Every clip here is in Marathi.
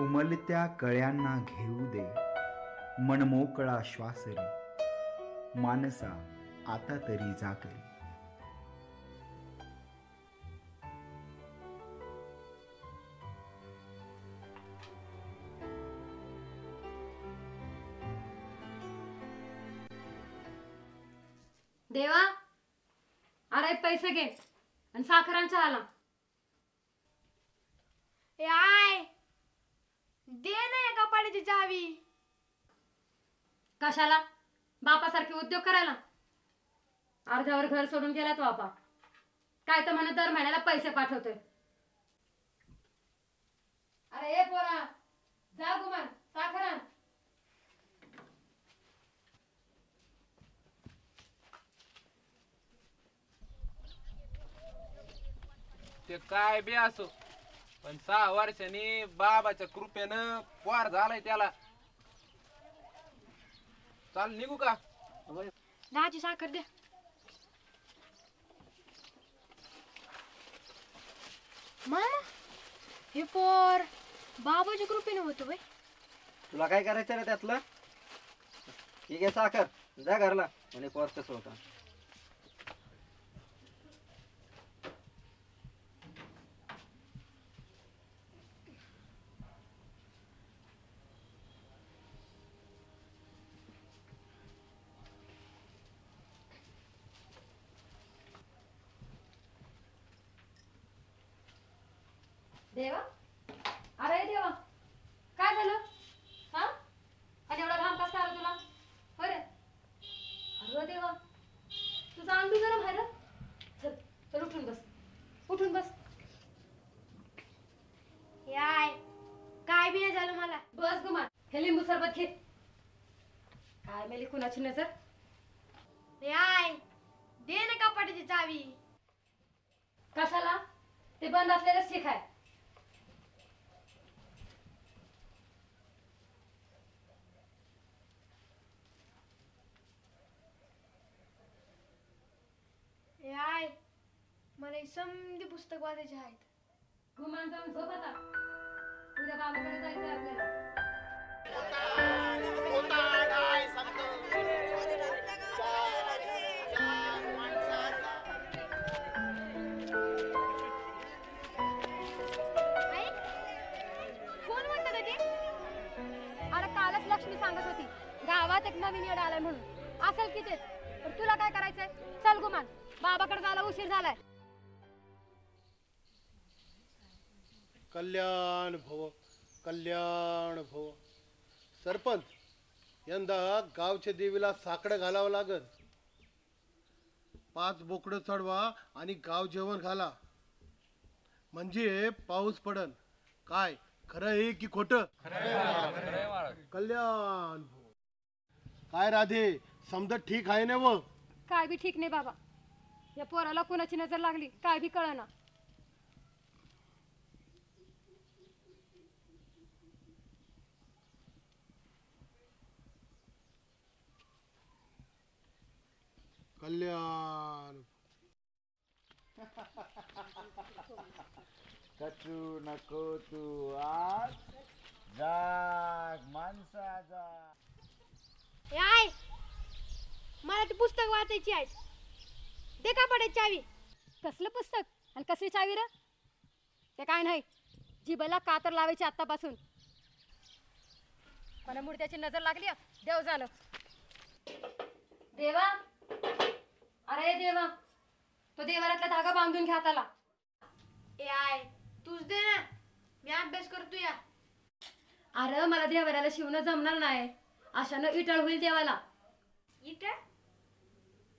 उमलत्या कळ्यांना घेऊ दे मनमोकळा श्वास रे, मानसा आता तरी जागली. देवा, अरे पैसे घे आणि साखरांच्या आला. ए आय, दे ना या कपाडीची चावी. कशाला? बापासारखे उद्योग करायला? अर्ध्यावर घर सोडून गेला तो बापा. काय तर म्हणे दर महिन्याला पैसे पाठवतोय. अरे ए पोरा, जा गुमान साखर आण. ते काय बी असो, पण 6 वर्षांनी बाबाच्या कृपेनं पोर झालाय त्याला. चाल निघू का? दहाची साखर दे. मामा, हे पोर बाबाच्या कृपेने होतं बाई. तुला काय करायचं रे त्यातलं? ठीक आहे साखर, जा घरला. म्हणे पोर कसं होता. देवा, अरे देवा, काय झालं? हा, आणि एवढा घाम कसा आला तुला? बरे अरे देवा, तुझा अंग बी गरम आहे ना. चल चल, उठून बस, उठून बस. याय, काय बी नाही झालं मला. बस गुमान, हे लिंबू सरबत घे. काय मेली कुणाची नजर? याय, दे ना कपाडीची चावी. कशाला? ते बंद असलेलंच ठीक आहे. याय, मला ही समधी पुस्तक वाचायची आहेत. गुमान जाऊन झोप आता. उद्या बाबाकडे जायचंय आपल्याला. आई, कोण म्हणतं ग ते? अरे कालच लक्ष्मी सांगत होती गावात एक नवीन येड आलाय म्हणून. असेल की तेच. पण तुला काय करायचंय? चल गुमान, बाबाकडे जायला उशीर झालाय. कल्याण भव, कल्याण भव. सरपंच, यंदा गावच्या देवीला साकडं घालावं लागल. 5 बोकडं चढवा आणि गाव जेवण घाला, म्हणजे पाऊस पडन. काय खरं आहे की खोटं? कल्याण भव. काय राधे, समजत ठीक आहे ना? व काय बी ठीक नाही बाबा. या पोराला कुणाची नजर लागली काय बी कळना. कल्याण. कचू नको तू आज, जाग माणसा जाग. याय, मला ती पुस्तक वाचायची आहेत. दे कपाडीची चावी. कसलं पुस्तक आणि कसली चावी रे? ते काय नाही, जिभेला कातर लावायची आतापासून. मला मुर्द्याची नजर लागली. देव झालं. देवा, अरे देवा, तो देवारातला धागा बांधून घ्या त्याला. याय, तूच दे ना, मी अभ्यास करतो या. अरे मला देवाऱ्याला शिवणं जमणार नाही. अशानं इटळ होईल देवाला. इटा?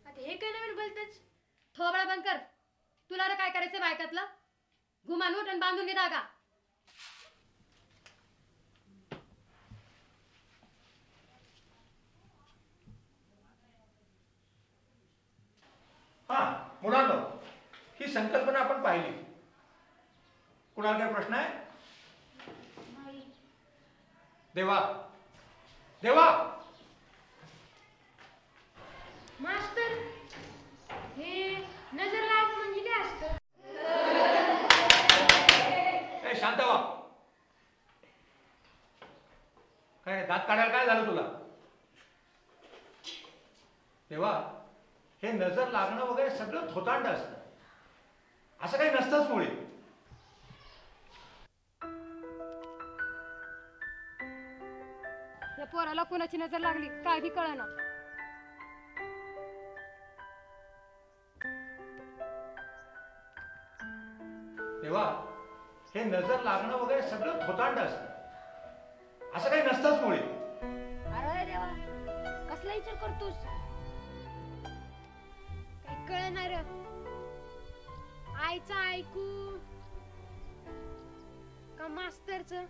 आता हे काय नवीन बोलतच? थोबळा बंद कर. तुला रे काय करायचं बायकातलं? घुमान उठ आणि बांधून घे धागा. हा मुलांनो, ही संकल्पना आपण पाहिली. कुणाला काय प्रश्न आहे? देवा, देवा. मास्तर, हे नजर लाग म्हणजे काय असतं? ए शांत व्हा. काय दात काढायला काय झालं तुला? तेव्हा हे नजर लागणं वगैरे सगळं थोतांड असतं. असं काही नसतंच मुळे. या पोराला कोणाची नजर लागली काय बी कळना. तेव्हा हे नजर लागणं वगैरे सगळं थोतांड असतं. असं काही नसतंच मुळे. अरे देवा, कसला विचार करतोस? काही कळणार आईचं ऐकू का मास्तरचं?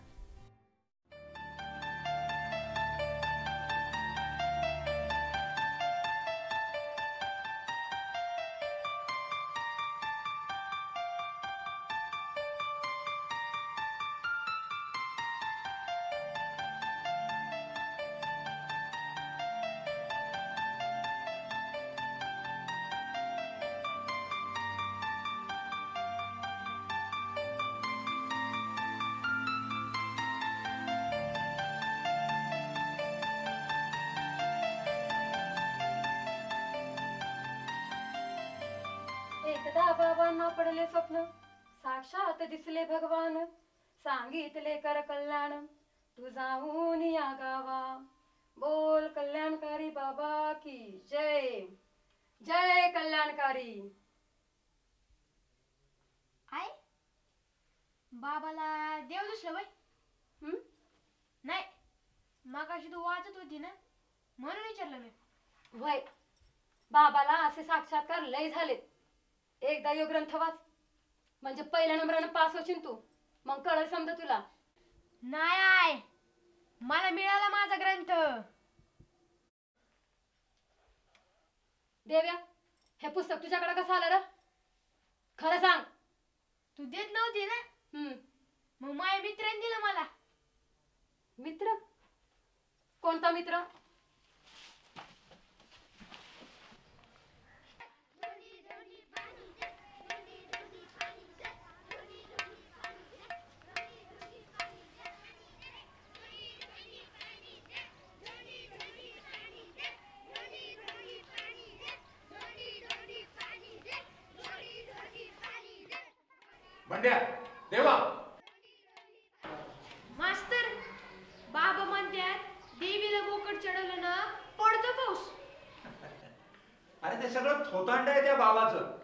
एकदा बाबांना पडले स्वप्न, साक्षात दिसले भगवान, सांगितले कर कल्याण, तू जाऊन या गावा. बोल कल्याणकारी बाबा की जय. जय कल्याणकारी. आई, बाबाला देव दिसलं बाई? नाही, मागाशी तू वाचत होती ना म्हणून विचारलं मी. वय बाबाला असे साक्षात्कार लय झाले. एकदा यो ग्रंथ वाच, म्हणजे पहिल्या नंबरानं पास होशील तू. मग कळलं समजा तुला. नाही आय, मला मिळाला माझा ग्रंथ. देव्या, हे पुस्तक तुझ्याकडे कसं आलं र? खरं सांग. तू देत नव्हती ना, मग माझ्या मित्राने दिलं मला. मित्र? कोणता मित्र? बंड्या, देवा. मास्तर, बाबा म्हणतात देवीला बोकड चढवलं ना पडतो पाऊस. अरे ते सगळं थोतांड आहे त्या बाबाचं.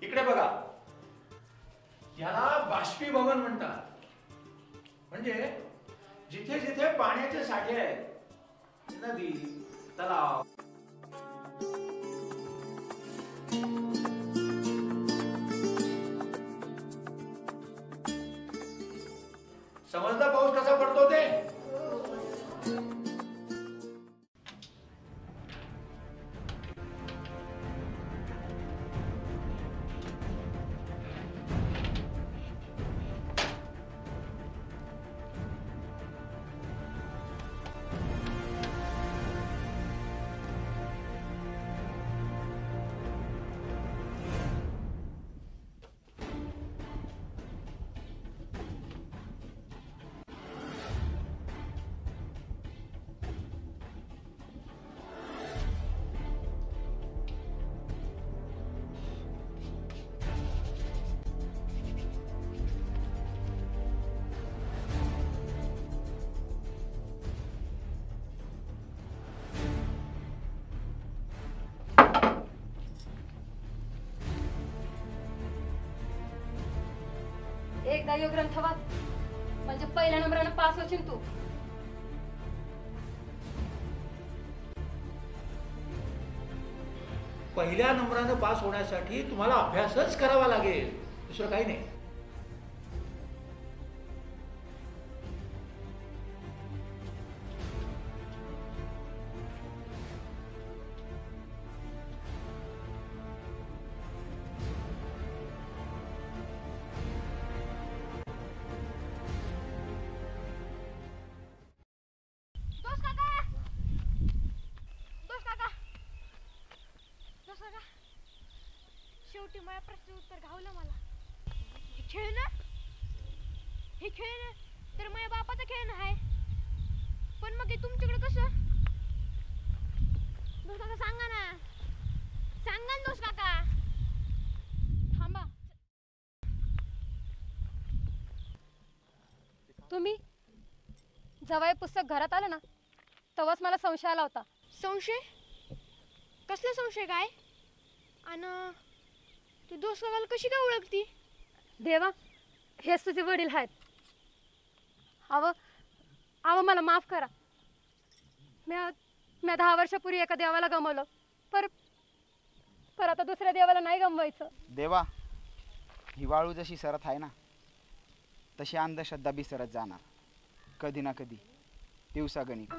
इकडे बघा, याला बाष्पीभवन म्हणतात. म्हणजे जिथे जिथे पाण्याचे साठे आहेत, नदी, तलाव, समजला पाऊस कसा पडतो ते? एकदा यो ग्रंथ वाच, म्हणजे पहिल्या नंबरानं पास होशील तू. पहिल्या नंबरानं पास होण्यासाठी तुम्हाला अभ्यासच करावा लागेल, दुसरं काही नाही. शेवटी माझ्या प्रश्न उत्तर घावलं मला. हे खेळणं तर माझ्या बापाचं खेळणं आहे. पण मग हे तुमच्याकडे कसं? दोस्त काका सांगा ना, सांगा ना दोस्त काका. थांबा. तुम्ही जेव्हा हे पुस्तक घरात आलं ना तेव्हाच मला संशय आला होता. संशय? कसला संशय काय? आणि तू दोस्त काकाला कशी काय ओळखती? देवा, हेच तुझे वडील आहेत. अव मला माफ करा. मी 10 वर्षापूर्वी एका देवाला गमावलं, पर आता दुसऱ्या देवाला नाही गमवायचं. देवा, ही वाळू जशी सरत आहे ना तशी अंधश्रद्धा बी सरत जाणार, कधी ना कधी दिवसागणिक.